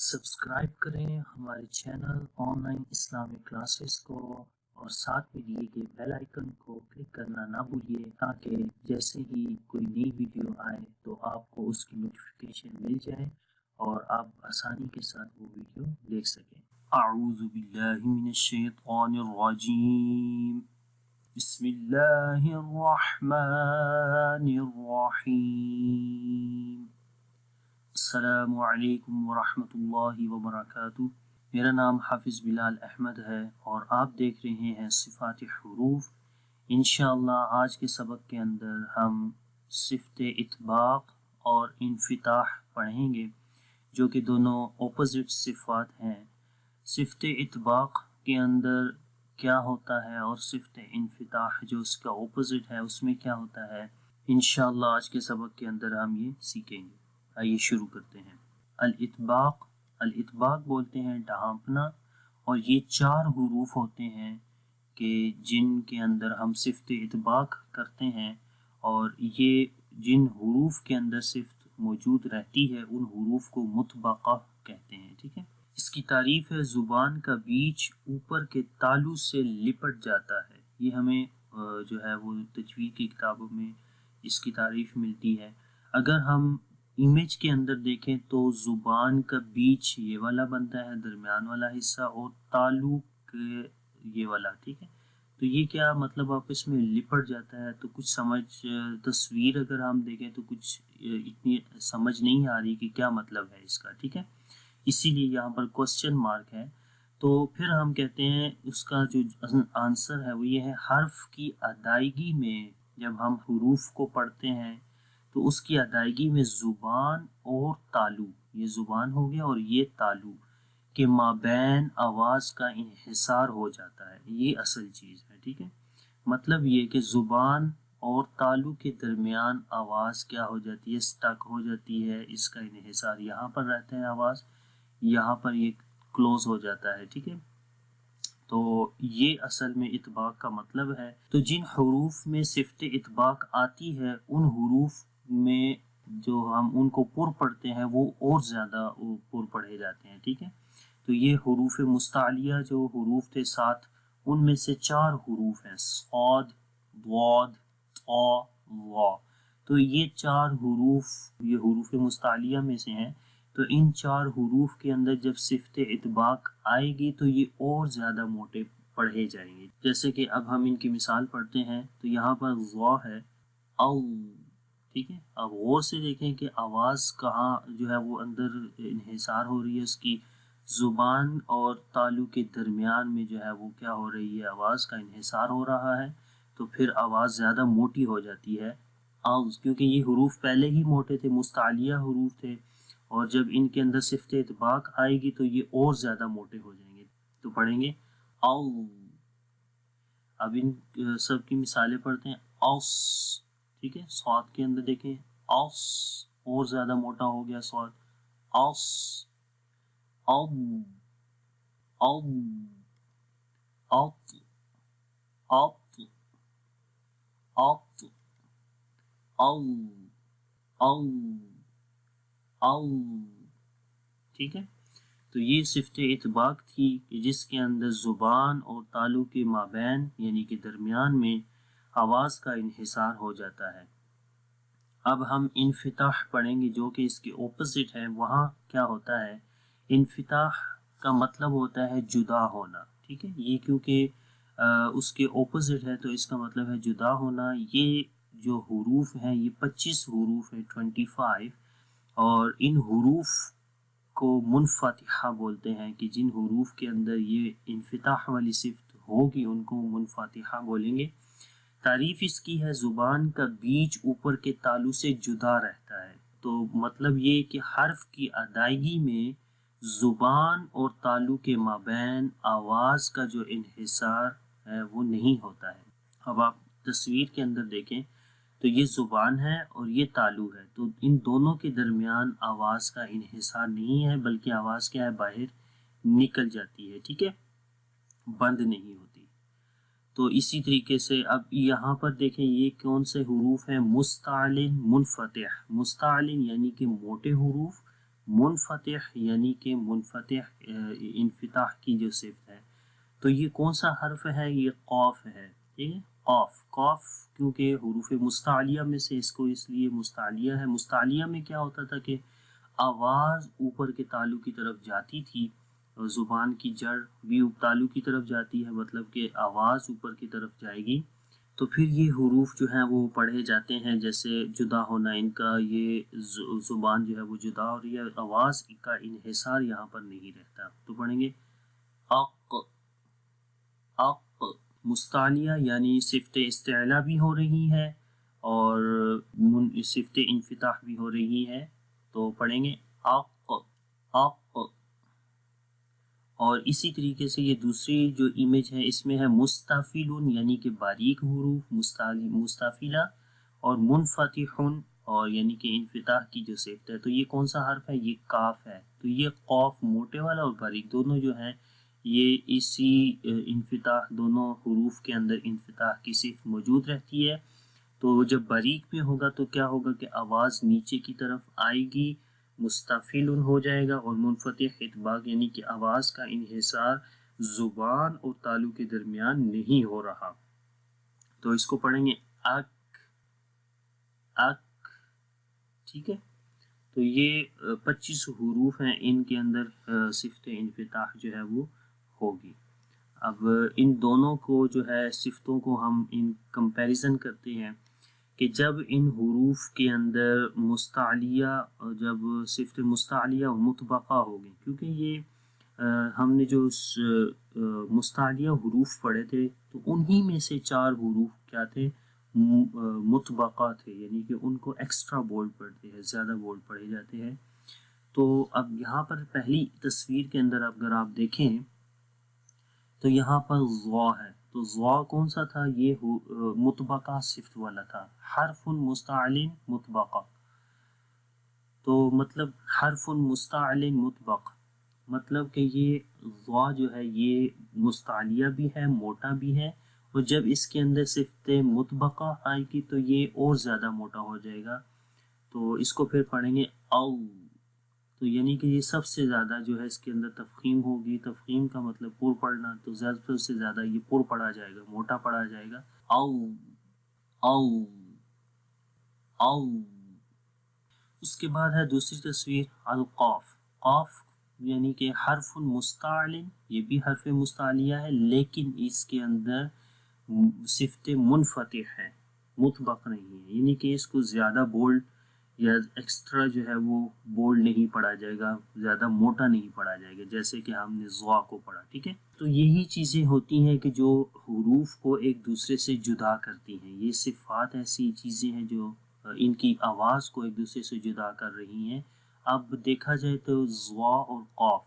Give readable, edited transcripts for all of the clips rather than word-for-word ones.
Subscribe کریں ہمارے channel on line Islamic classes کو اور ساتھ میں دیے گئے بیل آئیکن کو کلک کرنا نہ بھولیے تاکہ جیسے ہی کوئی نئی ویڈیو آئے تو آپ کو اس کی نوٹیفیکیشن مل جائے اور آپ آسانی کے ساتھ وہ ویڈیو دیکھ سکیں۔ اعوذ باللہ من الشیطان الرجیم، بسم اللہ الرحمن الرحیم۔ السلام علیکم ورحمۃ اللہ وبرکاتہ۔ میرا نام حافظ بلال احمد ہے اور آپ دیکھ رہے ہیں صفات حروف۔ انشاءاللہ آج کے سبق کے اندر ہم صفت اطباق اور انفتاح پڑھیں گے، جو کہ دونوں اپوزٹ صفات ہیں۔ صفت اطباق کے اندر کیا ہوتا ہے اور صفت انفتاح جو اس کا اپوزٹ ہے اس میں کیا ہوتا ہے، انشاءاللہ آج کے سبق کے اندر ہم یہ سیکھیں گے۔ آئیے شروع کرتے ہیں۔ الاطباق، الاطباق بولتے ہیں ڈھانپنا، اور یہ 4 حروف ہوتے ہیں کہ جن کے اندر ہم صفت اطباق کرتے ہیں، اور یہ جن حروف کے اندر صفت موجود رہتی ہے ان حروف کو مطبقہ کہتے ہیں، ٹھیک ہے۔ اس کی تعریف ہے زبان کا بیچ اوپر کے تالو سے لپٹ جاتا ہے۔ یہ ہمیں جو ہے وہ تجوید کی کتابوں میں اس کی تعریف ملتی ہے۔ اگر ہم امیج کے اندر دیکھیں تو زبان کا بیچ یہ والا بنتا ہے، درمیان والا حصہ، اور تالو کے یہ والا، ٹھیک ہے۔ تو یہ کیا مطلب آپس میں لپٹ جاتا ہے، تو کچھ تصویر اگر ہم دیکھیں تو کچھ اتنی سمجھ نہیں آ رہی کہ کیا مطلب ہے اس کا، ٹھیک ہے۔ اسی لیے یہاں پر کوسچن مارک ہے۔ تو پھر ہم کہتے ہیں اس کا جو آنسر ہے وہ یہ ہے، حرف کی ادائیگی میں جب ہم حروف کو پڑھتے ہیں تو اس کی ادائیگی میں زبان اور تالو، یہ زبان ہو گیا اور یہ تالو کے مابین آواز کا انحصار ہو جاتا ہے۔ یہ اصل چیز ہے، ٹھیک ہے۔ مطلب یہ کہ زبان اور تالو کے درمیان آواز کیا ہو جاتی ہے، سٹک ہو جاتی ہے، اس کا انحصار یہاں پر رہتا ہے، آواز یہاں پر یہ کلوز ہو جاتا ہے، ٹھیک ہے۔ تو یہ اصل میں اطباق کا مطلب ہے۔ تو جن حروف میں صفت اطباق آتی ہے ان حروف میں جو ہم ان کو پر پڑھتے ہیں وہ اور زیادہ پر پڑھے جاتے ہیں، ٹھیک ہے۔ تو یہ حروف مستعلیہ جو حروف تھے 7، ان میں سے 4 حروف ہیں، صاد، ضاد، طا، ظا۔ تو یہ 4 حروف یہ حروف مستعلیہ میں سے ہیں۔ تو ان 4 حروف کے اندر جب صفت اطباق آئے گی تو یہ اور زیادہ موٹے پڑھے جائیں گے۔ جیسے کہ اب ہم ان کی مثال پڑھتے ہیں تو یہاں پر ظا ہے، او، ٹھیک ہے۔ اب غور سے دیکھیں کہ آواز کہاں جو ہے وہ اندر انحصار ہو رہی ہے، اس کی زبان اور تالو کے درمیان میں جو ہے وہ کیا ہو رہی ہے، آواز کا انحصار ہو رہا ہے، تو پھر آواز زیادہ موٹی ہو جاتی ہے، آؤز، کیونکہ یہ حروف پہلے ہی موٹے تھے، مستعلیہ حروف تھے، اور جب ان کے اندر صفت اطباق آئے گی تو یہ اور زیادہ موٹے ہو جائیں گے۔ تو پڑھیں گے او۔ اب ان سب کی مثالیں پڑھتے ہیں۔ اوس، ٹھیک ہے۔ صاد کے اندر دیکھیں، اوس اور زیادہ موٹا ہو گیا صاد، اوس، او، او، اوت، اوت، اوت، او، او، او، ٹھیک ہے۔ تو یہ صفت اطباق تھی کہ جس کے اندر زبان اور تالو کے مابین یعنی کہ درمیان میں آواز کا انحصار ہو جاتا ہے۔ اب ہم انفتاح پڑھیں گے جو کہ اس کے اپوزٹ ہے۔ وہاں کیا ہوتا ہے، انفتاح کا مطلب ہوتا ہے جدا ہونا، ٹھیک ہے۔ یہ کیونکہ اس کے اپوزٹ ہے تو اس کا مطلب ہے جدا ہونا۔ یہ جو حروف ہیں یہ 25 حروف ہیں، 25، اور ان حروف کو منفتحہ بولتے ہیں کہ جن حروف کے اندر یہ انفتاح والی صفت ہوگی ان کو منفتحہ بولیں گے۔ تعریف اس کی ہے، زبان کا بیچ اوپر کے تالو سے جدا رہتا ہے۔ تو مطلب یہ کہ حرف کی ادائیگی میں زبان اور تالو کے مابین آواز کا جو انحصار ہے وہ نہیں ہوتا ہے۔ اب آپ تصویر کے اندر دیکھیں تو یہ زبان ہے اور یہ تالو ہے، تو ان دونوں کے درمیان آواز کا انحصار نہیں ہے، بلکہ آواز کیا ہے، باہر نکل جاتی ہے، ٹھیک ہے، بند نہیں ہوتی۔ تو اسی طریقے سے اب یہاں پر دیکھیں یہ کون سے حروف ہیں، مستعلن، منفتح۔ مستعلن یعنی کہ موٹے حروف، منفتح یعنی کہ منفتح انفتاح کی جو صفت ہے، تو یہ کون سا حرف ہے؟ یہ قاف ہے، ٹھیک ہے، قاف. قاف کیونکہ حروف مستعلیہ میں سے اس کو اس لیے مستعلیہ ہے. مستعلیہ میں کیا ہوتا تھا کہ آواز اوپر کے تالو کی طرف جاتی تھی، اور زبان کی جڑ بھی تالو کی طرف جاتی ہے، مطلب کہ آواز اوپر کی طرف جائے گی، تو پھر یہ حروف جو ہیں وہ پڑھے جاتے ہیں. جیسے جدا ہونا ان کا، یہ زبان جو ہے وہ جدا ہو رہی ہے، آواز کا انحصار یہاں پر نہیں رہتا. تو پڑھیں گے اق اق. مستعلیہ یعنی صفت استعلا بھی ہو رہی ہے اور صفت انفتاح بھی ہو رہی ہے. تو پڑھیں گے اق اق. اور اسی طریقے سے یہ دوسری جو امیج ہے اس میں ہے مستفیل یعنی کہ باریک حروف مستفیلہ، اور منفتح اور یعنی کہ انفتاح کی جو صفت ہے. تو یہ کون سا حرف ہے؟ یہ کاف ہے. تو یہ قاف موٹے والا اور باریک دونوں جو ہیں یہ اسی انفتاح، دونوں حروف کے اندر انفتاح کی صفت موجود رہتی ہے. تو جب باریک میں ہوگا تو کیا ہوگا کہ آواز نیچے کی طرف آئے گی، مستفیل ہو جائے گا، اور منفتح اطباق یعنی کہ آواز کا انحصار زبان اور تالو کے درمیان نہیں ہو رہا. تو اس کو پڑھیں گے اک اک، ٹھیک ہے. تو یہ 25 حروف ہیں، ان کے اندر صفت انفتاح جو ہے وہ ہوگی. اب ان دونوں کو جو ہے صفتوں کو ہم ان کمپیریزن کرتے ہیں کہ جب ان حروف کے اندر مستعلیہ، جب صفت مستعلیہ مطبقہ ہوگی، کیونکہ یہ ہم نے جو مستعلیہ حروف پڑھے تھے تو انہی میں سے 4 حروف کیا تھے؟ مطبقہ تھے، یعنی کہ ان کو ایکسٹرا بولڈ پڑھتے ہیں، زیادہ بولڈ پڑھے جاتے ہیں. تو اب یہاں پر پہلی تصویر کے اندر اگر آپ دیکھیں تو یہاں پر ضا ہے. تو ضا کون سا تھا؟ یہ مطبقہ صفت والا تھا، حرف مستعل مطبقہ. تو مطلب حرف مستعل مطبق، مطلب کہ یہ ضا جو ہے یہ مستعلیہ بھی ہے، موٹا بھی ہے، اور جب اس کے اندر صفت مطبقہ آئے گی تو یہ اور زیادہ موٹا ہو جائے گا. تو اس کو پھر پڑھیں گے او. تو یعنی کہ یہ سب سے زیادہ جو ہے اس کے اندر تفخیم ہوگی. تفخیم کا مطلب پر پڑھنا، تو زیادہ سے زیادہ یہ پر پڑھا جائے گا، موٹا پڑھا جائے گا. او او او. اس کے بعد ہے دوسری تصویر القاف. قاف یعنی کہ حرف مستعل، یہ بھی حرف مستعلیہ ہے لیکن اس کے اندر صفت منفتح ہے، مطبق نہیں ہے، یعنی کہ اس کو زیادہ بولڈ یا ایکسٹرا جو ہے وہ بولڈ نہیں پڑھا جائے گا، زیادہ موٹا نہیں پڑھا جائے گا جیسے کہ ہم نے ضا کو پڑھا. ٹھیک ہے. تو یہی چیزیں ہوتی ہیں کہ جو حروف کو ایک دوسرے سے جدا کرتی ہیں. یہ صفات ایسی چیزیں ہیں جو ان کی آواز کو ایک دوسرے سے جدا کر رہی ہیں. اب دیکھا جائے تو ضا اور قاف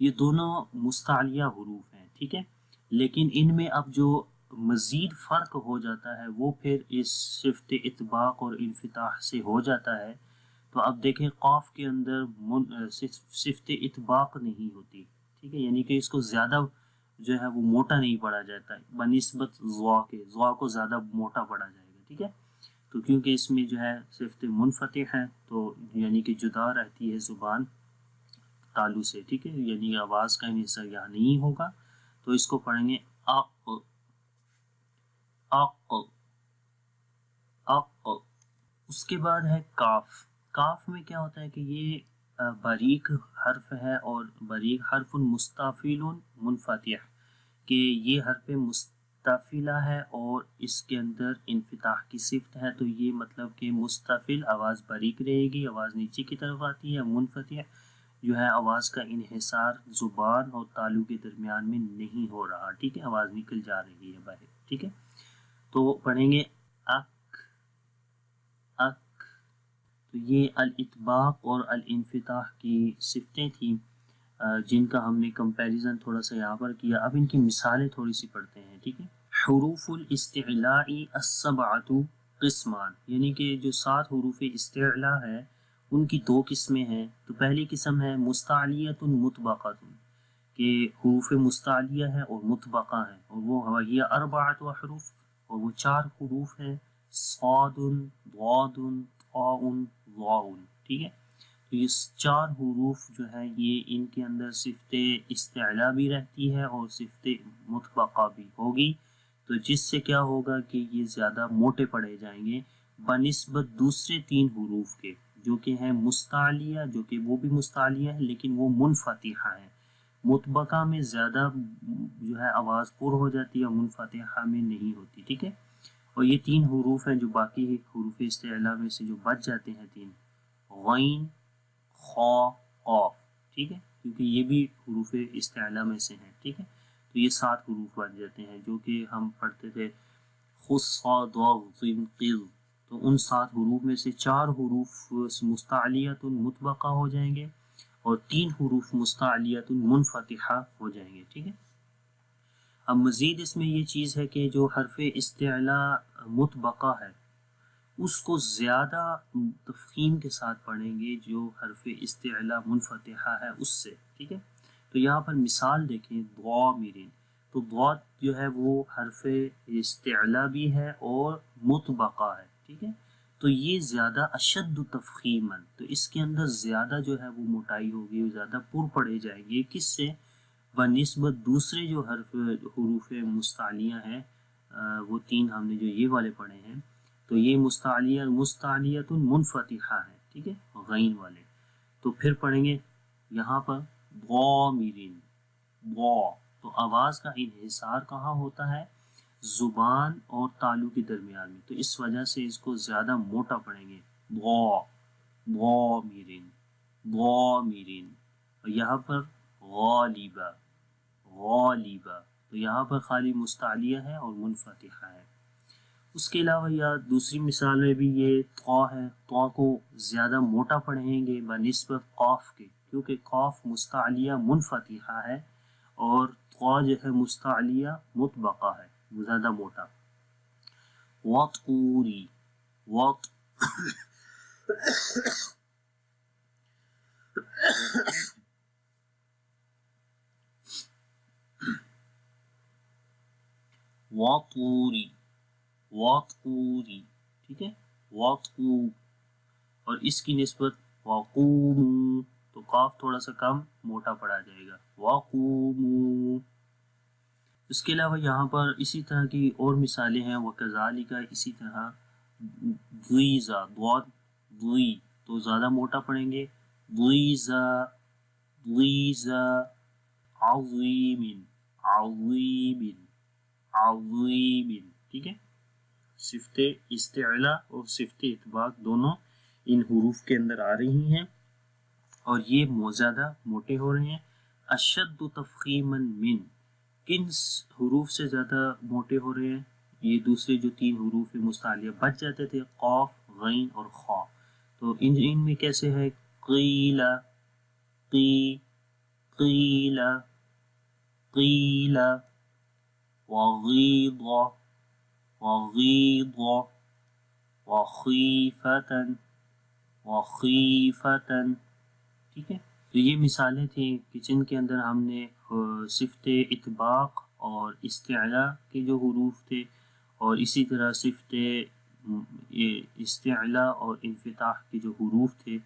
یہ دونوں مستعلیہ حروف ہیں، ٹھیک ہے، لیکن ان میں اب جو مزید فرق ہو جاتا ہے وہ پھر اس صفت اطباق اور انفتاح سے ہو جاتا ہے. تو اب دیکھیں قاف کے اندر صفت اطباق نہیں ہوتی، ٹھیک ہے، یعنی کہ اس کو زیادہ جو ہے وہ موٹا نہیں پڑھا جاتا ہے بنسبت ضا کے. ضا کو زیادہ موٹا پڑھا جائے گا، ٹھیک ہے. تو کیونکہ اس میں جو ہے صفت منفتح ہے تو یعنی کہ جدا رہتی ہے زبان تالو سے، ٹھیک ہے، یعنی آواز کا انحصار یہاں نہیں ہوگا. تو اس کو پڑھیں گے اق اق اق. اس کے بعد ہے کاف. کاف میں کیا ہوتا ہے کہ یہ باریک حرف ہے، اور باریک حرف مستفیل منفتح، کہ یہ حرف مستفیلہ ہے اور اس کے اندر انفتاح کی صفت ہے. تو یہ مطلب کہ مستفیل آواز باریک رہے گی، آواز نیچے کی طرف آتی ہے. منفتح جو ہے آواز کا انحصار زبان اور تالو کے درمیان میں نہیں ہو رہا، ٹھیک ہے، آواز نکل جا رہی ہے باہر. ٹھیک ہے. تو پڑھیں گے اک اک. تو یہ الاطباق اور الانفتاح کی صفتیں تھیں جن کا ہم نے کمپیریزن تھوڑا سا یہاں پر کیا. اب ان کی مثالیں تھوڑی سی پڑھتے ہیں، ٹھیک ہے. حروف الاستعلاء السبعۃ قسمان، یعنی کہ جو 7 حروف استعلاء ہے ان کی 2 قسمیں ہیں. تو پہلی قسم ہے مستعلیۃ مطبقۃ، کہ حروف مستعلیہ ہے اور مطبقہ ہیں، اور وہ یہ 4 حروف، اور وہ 4 حروف ہیں صاد ضاد طاء ظاء. ٹھیک ہے. تو یہ 4 حروف جو ہیں یہ ان کے اندر صفت استعلا بھی رہتی ہے اور صفت مطبقہ بھی ہوگی، تو جس سے کیا ہوگا کہ یہ زیادہ موٹے پڑے جائیں گے بنسبت دوسرے 3 حروف کے، جو کہ ہیں مستعلیہ، جو کہ وہ بھی مستعلیہ ہے لیکن وہ منفتحہ ہے۔ مطبقہ میں زیادہ جو ہے آواز پر ہو جاتی ہے، منفتحہ میں نہیں ہوتی، ٹھیک ہے۔ اور یہ 3 حروف ہیں جو باقی حروف استعلا میں سے جو بچ جاتے ہیں 3، غین، خا، قاف، ٹھیک ہے، کیونکہ یہ بھی حروف استعلا میں سے ہیں، ٹھیک ہے۔ تو یہ 7 حروف بن جاتے ہیں جو کہ ہم پڑھتے تھے خص، صاد، ضاد، ظ، قذ، تو ان 7 حروف میں سے 4 حروف مستعلیۃ مطبقہ ہو جائیں گے اور 3 حروف مستعلیۃ منفتحہ ہو جائیں گے، ٹھیک ہے۔ اب مزید اس میں یہ چیز ہے کہ جو حرف استعلا مطبقہ ہے اس کو زیادہ تفخیم کے ساتھ پڑھیں گے جو حرف استعلا منفتحہ ہے اس سے، ٹھیک ہے۔ تو یہاں پر مثال دیکھیں، ضامرین، تو ضاد جو ہے وہ حرف استعلا بھی ہے اور مطبقہ ہے، ٹھیک ہے۔ تو یہ زیادہ اشد تفخیماً، تو اس کے اندر زیادہ جو ہے وہ موٹائی ہوگی، زیادہ پر پڑے جائیں گے، کس سے؟ بنسبت دوسرے جو حروف مستعلیہ ہیں، وہ 3 ہم نے جو یہ والے پڑھے ہیں، تو یہ مستعلیۃ منفتحہ ہے، ٹھیک ہے، غین والے۔ تو پھر پڑھیں گے یہاں پر ضامرین، تو آواز کا انحصار کہاں ہوتا ہے؟ زبان اور تالو کے درمیان میں، تو اس وجہ سے اس کو زیادہ موٹا پڑھیں گے، ضامرین، اور یہاں پر غالبہ، تو یہاں پر خالی مستعلیہ ہے اور منفتحہ ہے۔ اس کے علاوہ یا دوسری مثال میں بھی یہ طا ہے، طا کو زیادہ موٹا پڑھیں گے بنسبت قاف کے، کیونکہ قاف مستعلیہ منفتحہ ہے اور طا جو ہے مستعلیہ مطبقہ ہے، وہ زیادہ موٹا۔ وَطُورِ، وَطُورِ، ٹھیک ہے، وَطُو، اور اس کی نسبت وَقُومُوا، تو قاف تھوڑا سا کم موٹا پڑا جائے گا، وَقُومُوا۔ اس کے علاوہ یہاں پر اسی طرح کی اور مثالیں ہیں، وَكَذَلِكَ، اسی طرح ضِیزَا، ضوی، تو زیادہ موٹا پڑھیں گے، ضِیزَا، عظیم، ٹھیک ہے۔ صفت استعلا اور صفت اطباق دونوں ان حروف کے اندر آ رہی ہیں اور یہ زیادہ موٹے ہو رہے ہیں۔ اشد تفخیما من، کن حروف سے زیادہ موٹے ہو رہے ہیں؟ یہ دوسرے جو 3 حروف مستعلیہ بچ جاتے تھے، قاف، غین اور خا، تو ان میں کیسے ہے؟ قیل، وغیض، وخیفتن، ٹھیک ہے۔ تو یہ مثالیں تھیں کہ جن کے اندر ہم نے صفت اطباق اور استعلا کے جو حروف تھے اور اسی طرح صفت استعلا اور انفتاح کے جو حروف تھے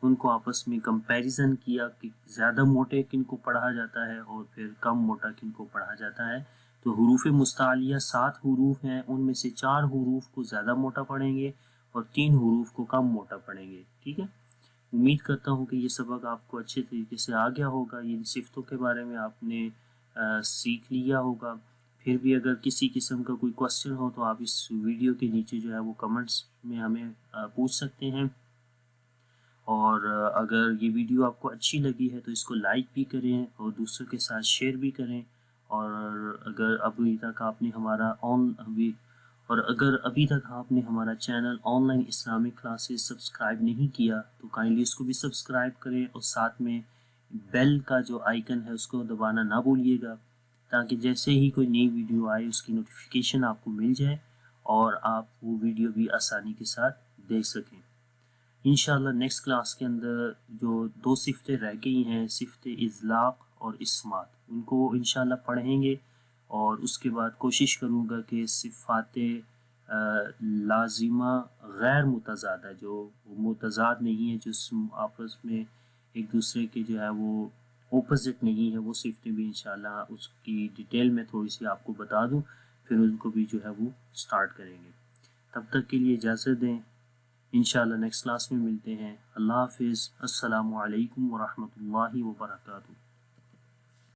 ان کو آپس میں کمپیریزن کیا کہ زیادہ موٹے کن کو پڑھا جاتا ہے اور پھر کم موٹا کن کو پڑھا جاتا ہے۔ تو حروف مستعلیہ 7 حروف ہیں، ان میں سے 4 حروف کو زیادہ موٹا پڑھیں گے اور 3 حروف کو کم موٹا پڑھیں گے، ٹھیک ہے۔ امید کرتا ہوں کہ یہ سبق آپ کو اچھے طریقے سے آ گیا ہوگا، ان صفتوں کے بارے میں آپ نے سیکھ لیا ہوگا۔ پھر بھی اگر کسی قسم کا کوئی کوسچن ہو تو آپ اس ویڈیو کے نیچے جو ہے وہ کمنٹس میں ہمیں پوچھ سکتے ہیں، اور اگر یہ ویڈیو آپ کو اچھی لگی ہے تو اس کو لائک بھی کریں اور دوسروں کے ساتھ شیئر بھی کریں، اور اگر ابھی تک آپ نے ہمارا channel on line Islamic classes subscribe نہیں کیا تو کائنڈلی اس کو بھی سبسکرائب کریں اور ساتھ میں بیل کا جو آئیکن ہے اس کو دبانا نہ بھولیے گا، تاکہ جیسے ہی کوئی نئی ویڈیو آئے اس کی نوٹیفیکیشن آپ کو مل جائے اور آپ وہ ویڈیو بھی آسانی کے ساتھ دیکھ سکیں۔ انشاءاللہ نیکسٹ کلاس کے اندر جو 2 صفتیں رہ گئی ہیں، صفت اطلاق اور اسمات، ان کو انشاءاللہ پڑھیں گے، اور اس کے بعد کوشش کروں گا کہ صفات لازمہ غیر متضاد ہے، جو متضاد نہیں ہے، جس آپس میں ایک دوسرے کے جو ہے وہ اپوزٹ نہیں ہے، وہ صفتیں بھی انشاءاللہ اس کی ڈیٹیل میں تھوڑی سی آپ کو بتا دوں، پھر ان کو بھی جو ہے وہ سٹارٹ کریں گے۔ تب تک کے لیے اجازت دیں، انشاءاللہ نیکسٹ کلاس میں ملتے ہیں۔ اللہ حافظ، السلام علیکم ورحمۃ اللہ وبرکاتہ۔